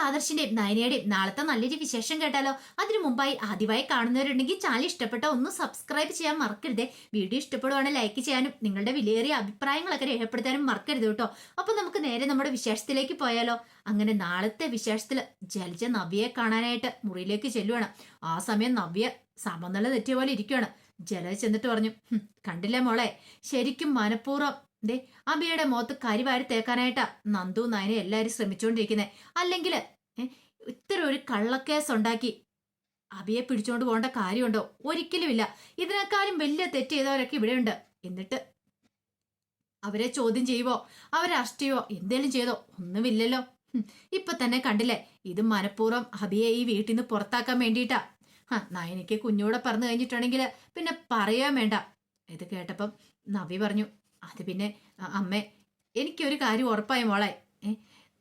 ആദർശിന്റെയും നയനയുടെയും നാളത്തെ നല്ലൊരു വിശേഷം കേട്ടാലോ? അതിനു മുമ്പായി ആദ്യമായി കാണുന്നവരുണ്ടെങ്കിൽ ചാനൽ ഇഷ്ടപ്പെട്ട ഒന്ന് സബ്സ്ക്രൈബ് ചെയ്യാൻ മറക്കരുത്. വീഡിയോ ഇഷ്ടപ്പെടുവാണെങ്കിൽ ലൈക്ക് ചെയ്യാനും നിങ്ങളുടെ വിലയേറിയ അഭിപ്രായങ്ങളൊക്കെ രേഖപ്പെടുത്താനും മറക്കരുത് കേട്ടോ. അപ്പൊ നമുക്ക് നേരെ നമ്മുടെ വിശേഷത്തിലേക്ക് പോയാലോ? അങ്ങനെ നാളത്തെ വിശേഷത്തില് ജലജ നവ്യയെ കാണാനായിട്ട് മുറിയിലേക്ക് ചെല്ലുവാണ്. ആ സമയം നവ്യ സമനില തെറ്റിയ പോലെ ഇരിക്കുവാണ്. ജലജ ചെന്നിട്ട് പറഞ്ഞു, കണ്ടില്ലേ മോളെ, ശരിക്കും മനഃപൂർവ്വം ദേ അബിയുടെ മുഖത്ത് കരിവാരി തേക്കാനായിട്ടാ നന്ദു നയനെ എല്ലാരും ശ്രമിച്ചുകൊണ്ടിരിക്കുന്നത്. അല്ലെങ്കിൽ ഇത്ര ഒരു കള്ളക്കേസ് ഉണ്ടാക്കി അബിയെ പിടിച്ചോണ്ട് പോകേണ്ട കാര്യമുണ്ടോ? ഒരിക്കലുമില്ല. ഇതിനേക്കാളും വലിയ തെറ്റ് ചെയ്തവരൊക്കെ ഇവിടെയുണ്ട്. എന്നിട്ട് അവരെ ചോദ്യം ചെയ്യുവോ, അവരെ അറസ്റ്റ് ചെയ്യുവോ, എന്തേലും ചെയ്തോ? ഒന്നുമില്ലല്ലോ. ഇപ്പൊ തന്നെ കണ്ടില്ലേ, ഇത് മനഃപൂർവ്വം അബിയെ ഈ വീട്ടിൽ നിന്ന് പുറത്താക്കാൻ വേണ്ടിയിട്ടാ. നയനയ്ക്ക് കുഞ്ഞൂടെ പറഞ്ഞു കഴിഞ്ഞിട്ടുണ്ടെങ്കിൽ പിന്നെ പറയാൻ വേണ്ട. ഇത് കേട്ടപ്പം നവി പറഞ്ഞു, അത് പിന്നെ അമ്മേ, എനിക്കൊരു കാര്യം ഉറപ്പായി മോളെ,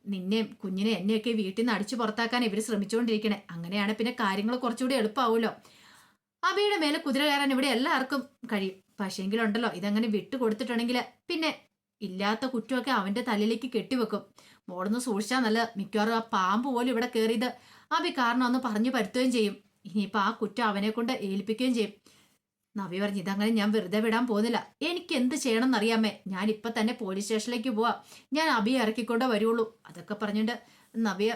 നിന്നെ കുഞ്ഞിനെ എന്നെയൊക്കെ വീട്ടിൽ നിന്ന് അടിച്ചു പുറത്താക്കാൻ ഇവർ ശ്രമിച്ചുകൊണ്ടിരിക്കണേ. അങ്ങനെയാണ് പിന്നെ കാര്യങ്ങൾ കുറച്ചുകൂടി എളുപ്പമാവുമല്ലോ. അബിയുടെ മേലെ കുതിര കയറാൻ ഇവിടെ എല്ലാവർക്കും കഴിയും. പക്ഷേങ്കിലുണ്ടല്ലോ, ഇതങ്ങനെ വിട്ടുകൊടുത്തിട്ടുണ്ടെങ്കിൽ പിന്നെ ഇല്ലാത്ത കുറ്റമൊക്കെ അവന്റെ തലയിലേക്ക് കെട്ടിവെക്കും. മോളൊന്ന് സൂക്ഷിച്ചാൽ നല്ല. മിക്കവാറും ആ പാമ്പ് പോലും ഇവിടെ കയറിയത് അബി കാരണം ഒന്ന് പറഞ്ഞു പരുത്തുകയും ചെയ്യും. ഇനിയിപ്പോൾ ആ കുറ്റം അവനെ കൊണ്ട് ഏൽപ്പിക്കുകയും ചെയ്യും. നവി പറഞ്ഞു, ഇതങ്ങനെ ഞാൻ വെറുതെ വിടാൻ പോകുന്നില്ല. എനിക്ക് എന്ത് ചെയ്യണം എന്നറിയാമേ. ഞാൻ ഇപ്പൊ തന്നെ പോലീസ് സ്റ്റേഷനിലേക്ക് പോവാ. ഞാൻ അബിയെ ഇറക്കിക്കൊണ്ടേ വരുള്ളൂ. അതൊക്കെ പറഞ്ഞുകൊണ്ട് നവ്യ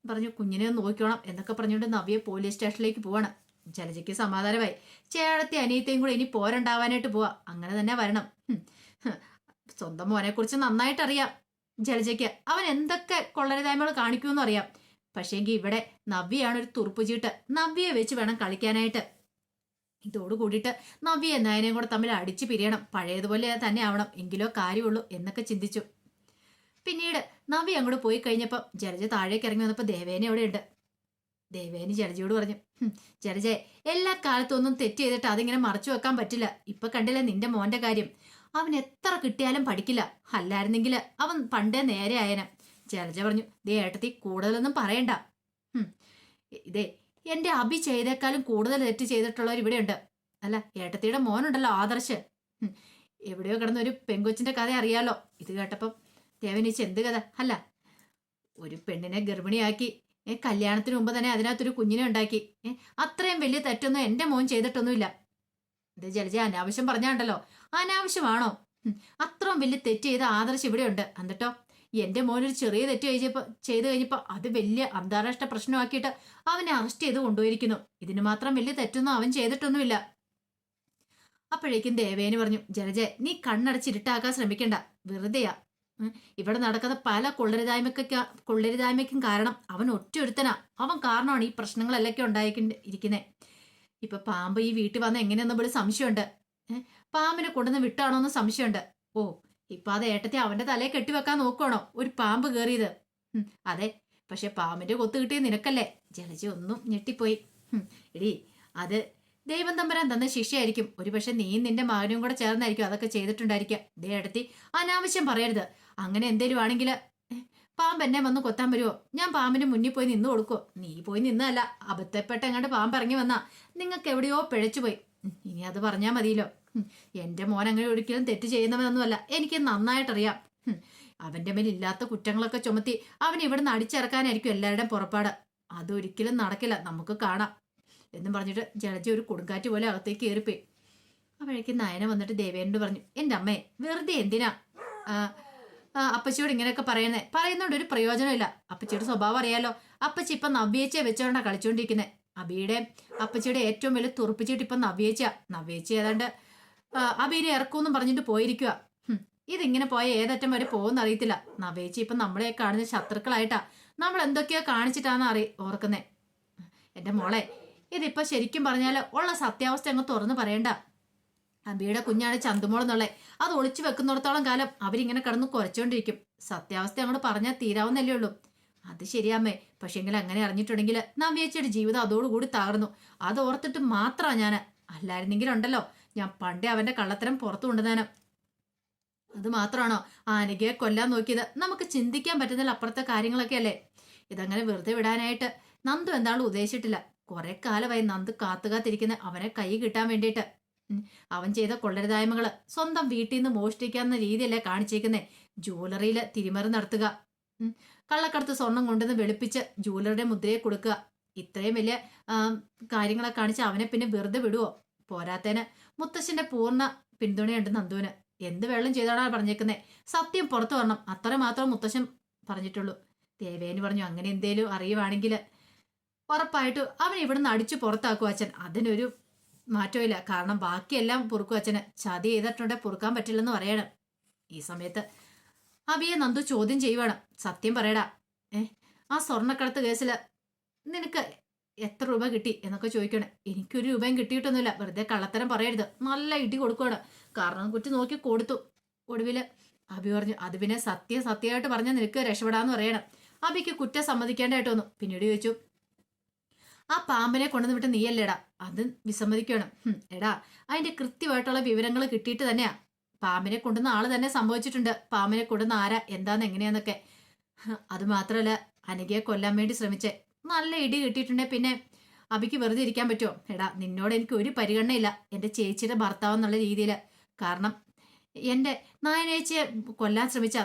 പറഞ്ഞു, കുഞ്ഞിനെ ഒന്ന് നോക്കിക്കോണം എന്നൊക്കെ പറഞ്ഞുകൊണ്ട് നവ്യ പോലീസ് സ്റ്റേഷനിലേക്ക് പോവാണ്. ജലജയ്ക്ക് സമാധാനമായി. ചേട്ടത്തി അനിയത്തെയും കൂടെ ഇനി പോരണ്ടാവാനായിട്ട് പോവാ. അങ്ങനെ തന്നെ വരണം. സ്വന്തം മോനെ കുറിച്ച് നന്നായിട്ട് അറിയാം ജലജയ്ക്ക്. അവൻ എന്തൊക്കെ കൊള്ളരുതായ്മകൾ കാണിക്കുമെന്നും അറിയാം. പക്ഷേങ്കിൽ ഇവിടെ നവ്യയാണ് ഒരു തുറുപ്പുചീട്ട്. നവ്യയെ വെച്ച് വേണം കളിക്കാനായിട്ട്. ഇതോട് കൂടിയിട്ട് നവ്യ നയനയും കൂടെ തമ്മിൽ അടിച്ചു പിരിയണം. പഴയതുപോലെ തന്നെ ആവണം, എങ്കിലോ കാര്യമുള്ളൂ എന്നൊക്കെ ചിന്തിച്ചു. പിന്നീട് നവ്യ അങ്ങോട്ട് പോയി കഴിഞ്ഞപ്പോൾ ജലജ താഴേക്ക് ഇറങ്ങി വന്നപ്പോൾ ദേവേന അവിടെ ഉണ്ട്. ദേവേനി ജലജയോട് പറഞ്ഞു, ജലജയെ, എല്ലാ കാലത്തും ഒന്നും തെറ്റ് ചെയ്തിട്ട് അതിങ്ങനെ മറച്ചു വെക്കാൻ പറ്റില്ല. ഇപ്പൊ കണ്ടില്ല നിന്റെ മോന്റെ കാര്യം. അവൻ എത്ര കിട്ടിയാലും പഠിക്കില്ല. അല്ലായിരുന്നെങ്കിൽ അവൻ പണ്ടേ നേരെ ആയന. ജലജ പറഞ്ഞു, ദേ ഏട്ടത്തി, കൂടുതലൊന്നും പറയണ്ട. ഇതേ എന്റെ അബി ചെയ്തേക്കാളും കൂടുതൽ തെറ്റ് ചെയ്തിട്ടുള്ളവർ ഇവിടെയുണ്ട്. അല്ല, ഏട്ടത്തിയുടെ മോനുണ്ടല്ലോ ആദർശ്, എവിടെയോ കിടന്ന ഒരു പെങ്കൊച്ചിന്റെ കഥ അറിയാലോ. ഇത് കേട്ടപ്പം ദേവനീച്ച്, എന്ത് കഥ? അല്ല, ഒരു പെണ്ണിനെ ഗർഭിണിയാക്കി കല്യാണത്തിന് മുമ്പ് തന്നെ അതിനകത്തൊരു കുഞ്ഞിനെ ഉണ്ടാക്കി. അത്രയും വലിയ തെറ്റൊന്നും എന്റെ മോൻ ചെയ്തിട്ടൊന്നുമില്ല. ഇത് ജലജ അനാവശ്യം പറഞ്ഞാണ്ടല്ലോ. അനാവശ്യമാണോ? അത്രയും വലിയ തെറ്റ് ചെയ്ത ആദർശ് ഇവിടെയുണ്ട്. എന്നിട്ടോ എന്റെ മോനൊരു ചെറിയ തെറ്റ് ചെയ്തു കഴിഞ്ഞപ്പോ അത് വലിയ അന്താരാഷ്ട്ര പ്രശ്നമാക്കിയിട്ട് അവനെ അറസ്റ്റ് ചെയ്ത് കൊണ്ടുപോയിരിക്കുന്നു. ഇതിന് മാത്രം വലിയ തെറ്റൊന്നും അവൻ ചെയ്തിട്ടൊന്നുമില്ല. അപ്പോഴേക്കും ദേവേനി പറഞ്ഞു, ജലജ, നീ കണ്ണടച്ചിരുട്ടാക്കാൻ ശ്രമിക്കണ്ട, വെറുതെയാ. ഇവിടെ നടക്കുന്ന പല കൊള്ളരുതായ്മയ്ക്കും കാരണം അവൻ ഒറ്റൊരുത്തനാ. അവൻ കാരണമാണ് ഈ പ്രശ്നങ്ങളെല്ലാം ഉണ്ടായിരിക്കുന്നത്. ഇപ്പൊ പാമ്പ് ഈ വീട്ടിൽ വന്ന എങ്ങനെയെന്ന് പോലും സംശയമുണ്ട്. പാമ്പിനെ കൊണ്ടുവന്ന് വിട്ടാണോന്ന് സംശയമുണ്ട്. ഓ, ഇപ്പൊ അത് ഏട്ടത്തെ അവന്റെ തലയെ കെട്ടിവെക്കാൻ നോക്കുവാണോ ഒരു പാമ്പ് കയറിയത്? അതെ, പക്ഷെ പാമ്പിന്റെ കൊത്ത് കിട്ടിയത് നിനക്കല്ലേ. ജലജ ഒന്നും ഞെട്ടിപ്പോയി. എടി, അത് ദൈവം തമ്പരാൻ തന്ന ശിക്ഷയായിരിക്കും. ഒരു പക്ഷെ നീയും നിന്റെ മകനും കൂടെ ചേർന്നായിരിക്കും അതൊക്കെ ചെയ്തിട്ടുണ്ടായിരിക്കുക. ദേ ഏട്ടത്തി, അനാവശ്യം പറയരുത്. അങ്ങനെ എന്തേലും ആണെങ്കിൽ പാമ്പ് എന്നെ വന്ന് കൊത്താൻ വരുമോ? ഞാൻ പാമ്പിന് മുന്നിൽ പോയി നിന്ന് കൊടുക്കുവോ? നീ പോയി നിന്നല്ല, അബദ്ധപ്പെട്ട എങ്ങാണ്ട് പാമ്പ് ഇറങ്ങി വന്നാ നിങ്ങൾക്ക് എവിടെയോ പിഴച്ചുപോയി. ഇനി അത് പറഞ്ഞാൽ മതിയല്ലോ. എന്റെ മോൻ അങ്ങനെ ഒരിക്കലും തെറ്റ് ചെയ്യുന്നവനൊന്നുമല്ല, എനിക്ക് നന്നായിട്ടറിയാം. അവന്റെ മേൽ ഇല്ലാത്ത കുറ്റങ്ങളൊക്കെ ചുമത്തി അവൻ ഇവിടുന്ന് അടിച്ചിറക്കാനായിരിക്കും എല്ലാവരുടെയും പുറപ്പാട്. അതൊരിക്കലും നടക്കില്ല, നമുക്ക് കാണാം എന്നും പറഞ്ഞിട്ട് ജലജ ഒരു കൊടുങ്കാറ്റ് പോലെ അകത്തേക്ക് കയറിപ്പോയി. അപ്പോഴേക്കും നയന വന്നിട്ട് ദേവേനോട് പറഞ്ഞു, എന്റെ അമ്മേ, വെറുതെ എന്തിനാ അപ്പച്ചിയോട് ഇങ്ങനെയൊക്കെ പറയുന്നോണ്ട് ഒരു പ്രയോജനമില്ല. അപ്പച്ചിയുടെ സ്വഭാവം അറിയാലോ. അപ്പച്ചി ഇപ്പൊ നവ്യേച്ചയെ വെച്ചോണ്ടാ കളിച്ചോണ്ടിരിക്കുന്നത്. അബിയുടെ അപ്പച്ചിയുടെ ഏറ്റവും വലിയ തുറപ്പിച്ചിട്ട് ഇപ്പൊ നവ്യേച്ചി ഏതാണ്ട് അബീനെ ഇറക്കൂന്നും പറഞ്ഞിട്ട് പോയിരിക്കുക. ഇതിങ്ങനെ പോയ ഏതറ്റം വരെ പോകുന്ന അറിയത്തില്ല. നവേച്ചി ഇപ്പൊ നമ്മളെ കാണുന്ന ശത്രുക്കളായിട്ടാ. നമ്മൾ എന്തൊക്കെയോ കാണിച്ചിട്ടാന്ന് ഓർക്കുന്നേ. എന്റെ മോളെ, ഇതിപ്പോ ശരിക്കും പറഞ്ഞാല് ഉള്ള സത്യാവസ്ഥ അങ്ങ് തുറന്നു പറയണ്ട. അബിയുടെ കുഞ്ഞാണ് ചന്തുമോളെന്നുള്ളേ. അത് ഒളിച്ചു വെക്കുന്നിടത്തോളം കാലം അവരിങ്ങനെ കിടന്ന് കുറച്ചോണ്ടിരിക്കും. സത്യാവസ്ഥ അങ്ങോട്ട് പറഞ്ഞാൽ തീരാവുന്നല്ലേ ഉള്ളൂ. അത് ശരിയാമ്മേ, പക്ഷെങ്കിൽ അങ്ങനെ അറിഞ്ഞിട്ടുണ്ടെങ്കിൽ നവ്യേച്ചിയുടെ ജീവിതം അതോടുകൂടി തകർന്നു. അത് ഓർത്തിട്ട് മാത്രമാ ഞാൻ. അല്ലായിരുന്നെങ്കിലുണ്ടല്ലോ, ഞാൻ പണ്ടേ അവന്റെ കള്ളത്തരം പുറത്തു കൊണ്ടുവന്നാനും. അത് മാത്രമാണോ ആനകയെ കൊല്ലാൻ നോക്കിയത്? നമുക്ക് ചിന്തിക്കാൻ പറ്റുന്നതിൽ അപ്പുറത്തെ കാര്യങ്ങളൊക്കെ അല്ലേ. ഇതങ്ങനെ വെറുതെ വിടാനായിട്ട് നന്ദു എന്താളും ഉദ്ദേശിച്ചിട്ടില്ല. കുറെ കാലമായി നന്ദു കാത്തുകാത്തിരിക്കുന്ന അവനെ കൈ കിട്ടാൻ വേണ്ടിയിട്ട്. അവൻ ചെയ്ത കൊള്ളരുതായ്മകള് സ്വന്തം വീട്ടിൽ നിന്ന് മോഷ്ടിക്കാവുന്ന രീതിയല്ലേ കാണിച്ചേക്കുന്നേ. ജ്വല്ലറിയില് തിരിമറി നടത്തുക, ഉം. കള്ളക്കടത്ത് സ്വർണം കൊണ്ടുവന്ന് വെളുപ്പിച്ച് ജൂവലറുടെ മുദ്രയെ കൊടുക്കുക. ഇത്രയും വലിയ ആ, കാര്യങ്ങളെ കാണിച്ച് അവനെ പിന്നെ വെറുതെ വിടുവോ? പോരാത്തതിന് മുത്തശ്ശന്റെ പൂർണ്ണ പിന്തുണയുണ്ട് നന്ദുവിന്. എന്ത് വെള്ളം ചെയ്തോടാ പറഞ്ഞേക്കുന്നേ, സത്യം പുറത്തു വരണം, അത്ര മാത്രം മുത്തശ്ശൻ പറഞ്ഞിട്ടുള്ളൂ. ദേവേനി പറഞ്ഞു, അങ്ങനെ എന്തേലും അറിയുവാണെങ്കിൽ ഉറപ്പായിട്ടും അവൻ ഇവിടുന്ന് അടിച്ചു പുറത്താക്കും അച്ഛൻ. അതിനൊരു മാറ്റമില്ല. കാരണം ബാക്കിയെല്ലാം പൊറുക്കും അച്ഛന്. ചതി ചെയ്തിട്ടുണ്ടെ പൊറുക്കാൻ പറ്റില്ലെന്ന് പറയണം. ഈ സമയത്ത് അബിയെ നന്ദു ചോദ്യം ചെയ്യുവാണ്. സത്യം പറയടാ, ഏ ആ സ്വർണ്ണക്കടത്ത് കേസിൽ നിനക്ക് എത്ര രൂപ കിട്ടി എന്നൊക്കെ ചോദിക്കണം. എനിക്കൊരു രൂപയും കിട്ടിയിട്ടൊന്നുമില്ല. വെറുതെ കള്ളത്തരം പറയരുത്. നല്ല ഇടി കൊടുക്കുവാണ്. കാരണം കുറ്റി നോക്കി കൊടുത്തു. ഒടുവില് അബി പറഞ്ഞു, അത് പിന്നെ സത്യമായിട്ട് പറഞ്ഞാൽ നിനക്ക് രക്ഷപ്പെടാന്ന് പറയണം. അബിക്ക് കുറ്റം സമ്മതിക്കേണ്ടതായിട്ട് വന്നു. പിന്നീട് ചോദിച്ചു, ആ പാമ്പിനെ കൊണ്ടുവന്ന് വിട്ട് നീയല്ലേടാ? അത് വിസമ്മതിക്കണം. എടാ, അതിന്റെ കൃത്യമായിട്ടുള്ള വിവരങ്ങൾ കിട്ടിയിട്ട് തന്നെയാ. പാമ്പിനെ കൊണ്ടുവന്ന ആള് തന്നെ സംഭവിച്ചിട്ടുണ്ട്. പാമ്പിനെ കൊണ്ടുവന്ന ആരാ എന്താന്ന് എങ്ങനെയാന്നൊക്കെ. അത് മാത്രമല്ല, അനഘയെ കൊല്ലാൻ വേണ്ടി ശ്രമിച്ചേ. നല്ല ഇടി കിട്ടിയിട്ടുണ്ടെ പിന്നെ അബിക്ക് വെറുതെ ഇരിക്കാൻ പറ്റുമോ? എടാ, നിന്നോട് എനിക്ക് ഒരു പരിഗണനയില്ല എൻ്റെ ചേച്ചിയുടെ ഭർത്താവ് എന്നുള്ള രീതിയിൽ. കാരണം എൻ്റെ നായനേച്ചിയെ കൊല്ലാൻ ശ്രമിച്ച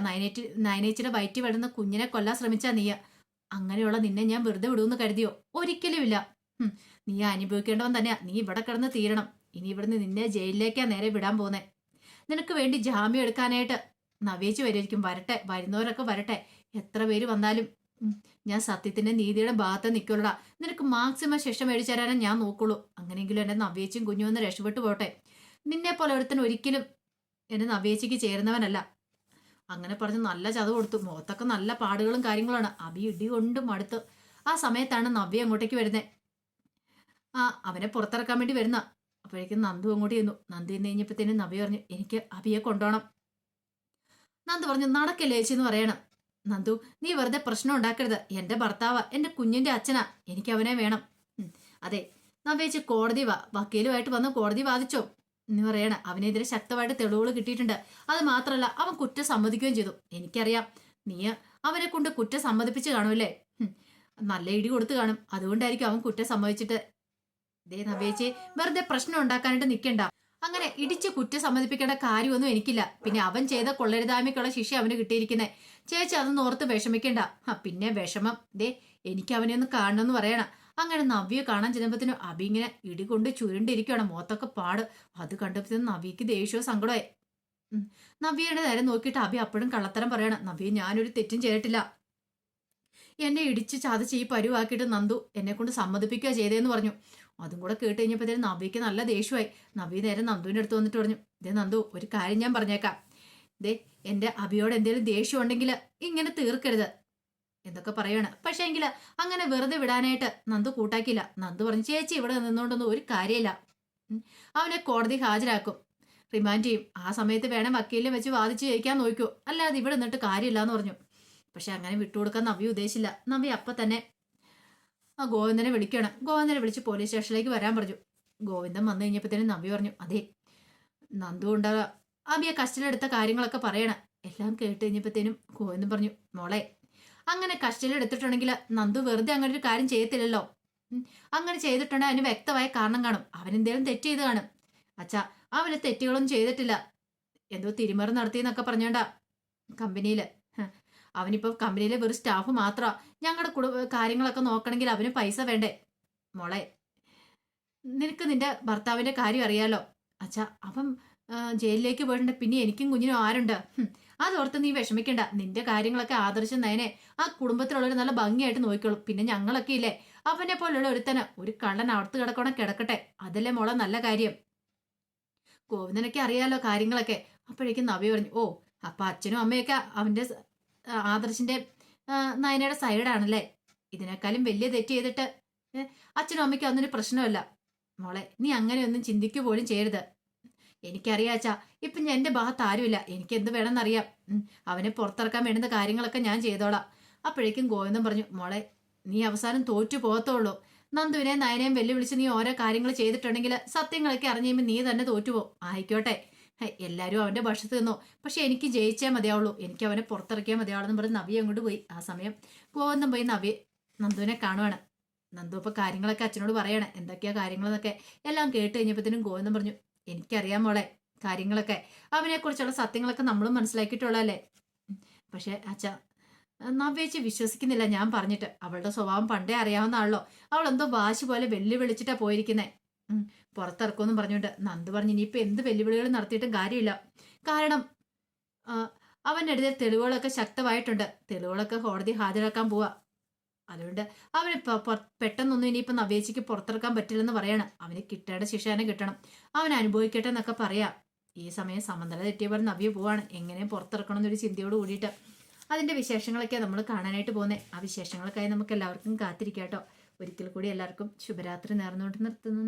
നായനേച്ചിയുടെ വയറ്റി വരുന്ന കുഞ്ഞിനെ കൊല്ലാൻ ശ്രമിച്ചാ നീ. അങ്ങനെയുള്ള നിന്നെ ഞാൻ വെറുതെ വിടുമെന്ന് കരുതിയോ? ഒരിക്കലുമില്ല. നീ അനുഭവിക്കേണ്ടവൻ തന്നെയാ. നീ ഇവിടെ കിടന്ന് തീരണം. ഇനി ഇവിടുന്ന് നിന്നെ ജയിലിലേക്കാ നേരെ വിടാൻ പോന്നെ. നിനക്ക് വേണ്ടി ജാമ്യം എടുക്കാനായിട്ട് നവേച്ച് വരുമായിരിക്കും. വരട്ടെ, വരുന്നവരൊക്കെ വരട്ടെ. എത്ര പേര് വന്നാലും ഞാൻ സത്യത്തിന്റെ നീതിയുടെ ഭാഗത്ത് നിൽക്കുള്ളടാ. നിനക്ക് മാക്സിമം ശിക്ഷ മേടിച്ചു തരാനും ഞാൻ നോക്കുള്ളൂ. അങ്ങനെയെങ്കിലും എന്റെ നവേച്ചും കുഞ്ഞും ഒന്ന് രക്ഷപ്പെട്ടു പോട്ടെ. നിന്നെ പോലെ ഒരുത്തൻ ഒരിക്കലും എന്റെ നവേച്ചിക്ക് ചേരുന്നവനല്ല. അങ്ങനെ പറഞ്ഞ് നല്ല ചത കൊടുത്തു. മുഖത്തൊക്കെ നല്ല പാടുകളും കാര്യങ്ങളാണ്. അബി ഇടി കൊണ്ടും അടുത്ത്. ആ സമയത്താണ് നവ്യ അങ്ങോട്ടേക്ക് വരുന്നത്. അവനെ പുറത്തിറക്കാൻ വേണ്ടി വരുന്ന. അപ്പോഴേക്കും നന്ദു അങ്ങോട്ട് ചെന്നു. നന്ദു എന്ന് കഴിഞ്ഞപ്പോഴത്തേനും നവ്യ പറഞ്ഞു, എനിക്ക് അബിയെ കൊണ്ടുപോകണം. നന്ദു പറഞ്ഞു, നടക്കല്ലേ ചേച്ചി എന്ന് പറയണം. നന്ദു, നീ വെറുതെ പ്രശ്നം ഉണ്ടാക്കരുത്. എന്റെ ഭർത്താവാ, എന്റെ കുഞ്ഞിന്റെ അച്ഛനാ, എനിക്ക് അവനെ വേണം. അതെ, നവ്യേച്ചി കോടതി വക്കീലുമായിട്ട് വന്ന് കോടതി വാദിച്ചോ എന്ന് പറയണ. അവനെതിരെ ശക്തമായിട്ട് തെളിവുകൾ കിട്ടിയിട്ടുണ്ട്. അത് മാത്രമല്ല, അവൻ കുറ്റം സമ്മതിക്കുകയും ചെയ്തു. എനിക്കറിയാം, നീ അവനെ കൊണ്ട് കുറ്റം സമ്മതിപ്പിച്ച് കാണുമല്ലേ? നല്ല ഇടി കൊടുത്തു കാണും. അതുകൊണ്ടായിരിക്കും അവൻ കുറ്റം സമ്മതിച്ചിട്ട്. ദേ നവേച്ചി, വെറുതെ പ്രശ്നം ഉണ്ടാക്കാനായിട്ട് നിൽക്കണ്ട. അങ്ങനെ ഇടിച്ച് കുറ്റം സമ്മതിപ്പിക്കേണ്ട കാര്യമൊന്നും എനിക്കില്ല. പിന്നെ അവൻ ചെയ്ത കൊള്ളരുതായ്മയ്ക്കുള്ള ശിക്ഷ അവന് കിട്ടിയിരിക്കുന്നേ. ചേച്ചി അതൊന്നും ഓർത്ത് വിഷമിക്കണ്ട. പിന്നെ വിഷമം, ദേ എനിക്ക് അവനെ ഒന്ന് കാണണമെന്ന് പറയണം. അങ്ങനെ നവ്യെ കാണാൻ ചെല്ലുമ്പത്തിനും അബി ഇങ്ങനെ ഇടി കൊണ്ട് ചുരുണ്ടിരിക്കുകയാണ്. മുഖത്തൊക്കെ പാട്. അത് കണ്ടപ്പോഴത്തേനും നവ്യക്ക് ദേഷ്യവും സങ്കടമായി. നവ്യയുടെ നേരെ നോക്കിയിട്ട് അബി അപ്പോഴും കള്ളത്തരം പറയണം. നവ്യ, ഞാനൊരു തെറ്റും ചെയ്തിട്ടില്ല. എന്നെ ഇടിച്ച് ചതച്ച് ഈ പരുവാക്കിയിട്ട് നന്ദു എന്നെ കൊണ്ട് സമ്മതിപ്പിക്കുക ചെയ്തതെന്ന് പറഞ്ഞു. അതും കൂടെ കേട്ട് കഴിഞ്ഞപ്പോഴത്തേനും നവ്യക്ക് നല്ല ദേഷ്യമായി. നവ്യ നേരെ നന്ദുവിൻ്റെ അടുത്ത് വന്നിട്ട് പറഞ്ഞു, ദേ നന്ദു, ഒരു കാര്യം ഞാൻ പറഞ്ഞേക്കാം. ദേ, എൻ്റെ അബിയോട് എന്തെങ്കിലും ദേഷ്യം ഉണ്ടെങ്കിൽ ഇങ്ങനെ തീർക്കരുത് എന്നൊക്കെ പറയാണ്. പക്ഷേ എങ്കിൽ അങ്ങനെ വെറുതെ വിടാനായിട്ട് നന്ദു കൂട്ടാക്കിയില്ല. നന്ദു പറഞ്ഞു, ചേച്ചി ഇവിടെ നിന്നുകൊണ്ടൊന്നും ഒരു കാര്യമില്ല. അവനെ കോടതി ഹാജരാക്കും, റിമാൻഡ് ചെയ്യും. ആ സമയത്ത് വേണം വക്കീലിനെ വെച്ച് വാദിച്ച് ജയിക്കാൻ നോക്കൂ. അല്ലാതെ ഇവിടെ നിന്നിട്ട് കാര്യമില്ല എന്ന് പറഞ്ഞു. പക്ഷെ അങ്ങനെ വിട്ടുകൊടുക്കാൻ നവ്യ ഉദ്ദേശിച്ചില്ല. നവ്യ അപ്പം തന്നെ ഗോവിന്ദനെ വിളിക്കണം. ഗോവിന്ദനെ വിളിച്ച് പോലീസ് സ്റ്റേഷനിലേക്ക് വരാൻ പറഞ്ഞു. ഗോവിന്ദൻ വന്നു കഴിഞ്ഞപ്പോഴത്തേനും നവ്യ പറഞ്ഞു, അതെ നന്ദു ഉണ്ടാകുക അബിയെ കസ്റ്റഡിയിലെടുത്ത കാര്യങ്ങളൊക്കെ പറയണം. എല്ലാം കേട്ട് കഴിഞ്ഞപ്പോഴത്തേനും ഗോവിന്ദൻ പറഞ്ഞു, മോളെ, അങ്ങനെ കസ്റ്റഡിയിലെടുത്തിട്ടുണ്ടെങ്കിൽ നന്ദു വെറുതെ അങ്ങനെ ഒരു കാര്യം ചെയ്യത്തില്ലല്ലോ. അങ്ങനെ ചെയ്തിട്ടുണ്ടെങ്കിൽ അതിന് വ്യക്തമായ കാരണം കാണും. അവനെന്തേലും തെറ്റ് ചെയ്ത് കാണും. അച്ഛാ, അവന് തെറ്റുകളൊന്നും ചെയ്തിട്ടില്ല. എന്തോ തിരിമറി നടത്തിയെന്നൊക്കെ പറഞ്ഞോണ്ടാ കമ്പനിയിൽ. അവനിപ്പോൾ കമ്പനിയിലെ വെറും സ്റ്റാഫ് മാത്രമാണ്. ഞങ്ങളുടെ കാര്യങ്ങളൊക്കെ നോക്കണമെങ്കിൽ അവന് പൈസ വേണ്ടേ? മോളെ, നിനക്ക് നിന്റെ ഭർത്താവിന്റെ കാര്യം അറിയാലോ. അച്ഛാ, അവൻ ജയിലിലേക്ക് പോയിട്ടുണ്ട്. പിന്നെ എനിക്കും കുഞ്ഞിനും ആരുണ്ട്? അതോർത്ത് നീ വിഷമിക്കണ്ട. നിന്റെ കാര്യങ്ങളൊക്കെ ആദർശം നയനെ ആ കുടുംബത്തിലുള്ളവർ നല്ല ഭംഗിയായിട്ട് നോക്കിക്കോളും. പിന്നെ ഞങ്ങളൊക്കെ ഇല്ലേ, അവനെ പോലുള്ള ഒരുത്തന് ഒരു കള്ളൻ അവിടുത്ത് കിടക്കണം, കിടക്കട്ടെ. അതല്ലേ മോളെ നല്ല കാര്യം. ഗോവിന്ദനൊക്കെ അറിയാലോ കാര്യങ്ങളൊക്കെ. അപ്പോഴേക്കും നവ്യ പറഞ്ഞു, ഓ, അപ്പൊ അച്ഛനും അമ്മയൊക്കെ അവന്റെ ആദർശിന്റെ നയനയുടെ സൈഡാണല്ലേ? ഇതിനേക്കാളും വലിയ തെറ്റ് ചെയ്തിട്ട് അച്ഛനും അമ്മയ്ക്കും അതൊരു പ്രശ്നമല്ല. മോളെ, നീ അങ്ങനെയൊന്നും ചിന്തിക്കുക പോലും ചെയ്യരുത്. എനിക്കറിയാച്ചാ, ഇപ്പം എൻ്റെ ഭാഗത്ത് ആരുമില്ല. എനിക്ക് എന്ത് വേണമെന്നറിയാം. അവനെ പുറത്തിറക്കാൻ വേണ്ടുന്ന കാര്യങ്ങളൊക്കെ ഞാൻ ചെയ്തോളാം. അപ്പോഴേക്കും ഗോവിന്ദൻ പറഞ്ഞു, മോളെ, നീ അവസാനം തോറ്റു പോകത്തുള്ളൂ. നന്ദുവിനെ നയനെയും വെല്ലുവിളിച്ച് നീ ഓരോ കാര്യങ്ങൾ ചെയ്തിട്ടുണ്ടെങ്കിൽ സത്യങ്ങളൊക്കെ അറിഞ്ഞു കഴിയുമ്പോൾ നീ തന്നെ തോറ്റുപോകും. ആയിക്കോട്ടെ, എല്ലാവരും അവന്റെ ഭക്ഷത്ത് നിന്നോ, പക്ഷെ എനിക്ക് ജയിച്ചേ മതിയാവുള്ളൂ. എനിക്ക് അവനെ പുറത്തിറക്കിയാൽ മതിയാവുള്ളൂ പറഞ്ഞ് നവ്യ അങ്ങോട്ട് പോയി. ആ സമയം ഗോവിന്ദൻ പോയി നന്ദുവിനെ കാണുവാണ്. നന്ദു ഇപ്പൊ കാര്യങ്ങളൊക്കെ അച്ഛനോട് പറയണേ, എന്തൊക്കെയാ കാര്യങ്ങളെന്നൊക്കെ. എല്ലാം കേട്ട് കഴിഞ്ഞപ്പോഴത്തേനും ഗോവിന്ദൻ പറഞ്ഞു, എനിക്കറിയാം മോളെ കാര്യങ്ങളൊക്കെ. അവനെ കുറിച്ചുള്ള സത്യങ്ങളൊക്കെ നമ്മളും മനസ്സിലാക്കിയിട്ടുള്ളതല്ലേ. പക്ഷെ അച്ഛ, നവ്യേച്ചി വിശ്വസിക്കുന്നില്ല ഞാൻ പറഞ്ഞിട്ട്. അവളുടെ സ്വഭാവം പണ്ടേ അറിയാവുന്ന ആളല്ലോ. അവൾ എന്തോ വാശി പോലെ വെല്ലുവിളിച്ചിട്ടാ പോയിരിക്കുന്നേ. പുറത്തിറക്കുമെന്നും പറഞ്ഞുകൊണ്ട് നന്ദു പറഞ്ഞു ഇനിയിപ്പോ എന്ത് വെല്ലുവിളികൾ നടത്തിയിട്ടും കാര്യമില്ല. കാരണം ആ, അവനെതിരെ തെളിവുകളൊക്കെ ശക്തമായിട്ടുണ്ട്. തെളിവുകളൊക്കെ കോടതി ഹാജരാക്കാൻ പോവാ. അതുകൊണ്ട് അവന് പെട്ടെന്നൊന്നും ഇനിയിപ്പോ നവേച്ചിക്ക് പുറത്തിറക്കാൻ പറ്റില്ലെന്ന് പറയാണ്. അവന് കിട്ടേണ്ട ശിക്ഷ തന്നെ കിട്ടണം. അവൻ അനുഭവിക്കട്ടെ എന്നൊക്കെ പറയാ. ഈ സമയം സമനില തെറ്റിയ പോലെ നവ്യ പോവാണ്. എങ്ങനെയും പുറത്തിറക്കണം എന്നൊരു ചിന്തയോട് കൂടിയിട്ട്. അതിന്റെ വിശേഷങ്ങളൊക്കെ നമ്മൾ കാണാനായിട്ട് പോകുന്നത്. ആ വിശേഷങ്ങൾക്കായി നമുക്ക് എല്ലാവർക്കും കാത്തിരിക്കാം കേട്ടോ. ഒരിക്കൽ കൂടി എല്ലാവർക്കും ശുഭരാത്രി നേർന്നുകൊണ്ട് നിർത്തുന്നു.